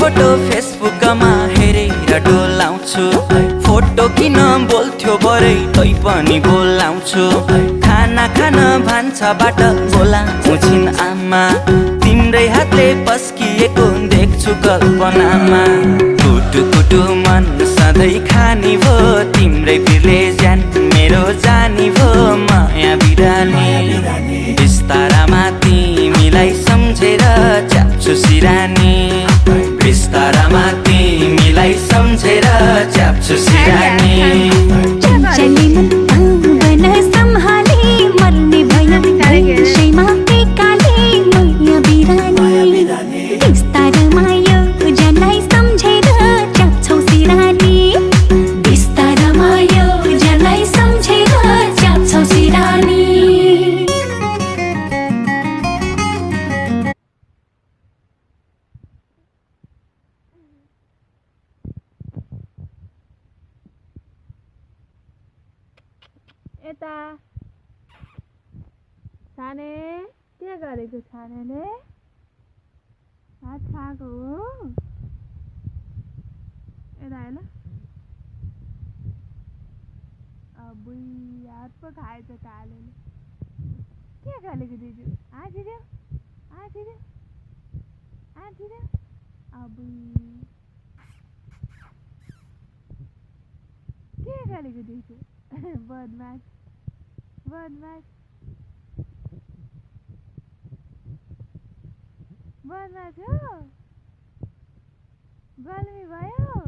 photo फेसबुकमा हेरेर डोलाउँछु photo किन बोल्थ्यो बरै तै पनि बोलाउँछु खाना खान भान्साबाट बोलाउँछु छिन् आमा तिम्रै हातले पस्किएको देख्छु कल्पनामा कुटु कुटु मन सधैँ खानी भो तिम्रै पिरले ज्यान मेरो जानी भो माया बिरानी बिस्तारामा तिमीलाई सम्झेर च्याप्छु सिरानी बिस्तारामा तिमीलाई सम्झेर च्याप्छु सिरानी यता छाने के गरेको छानेले हात खाएको हो यता हेर अबुई हात पो खाएछ कालेले के खालेको दिदी आँटिदियो आँटिदियो आँटिदियो अबुई के खालेको दिदी बदमास बदमास बदमास हो गल्मी भयो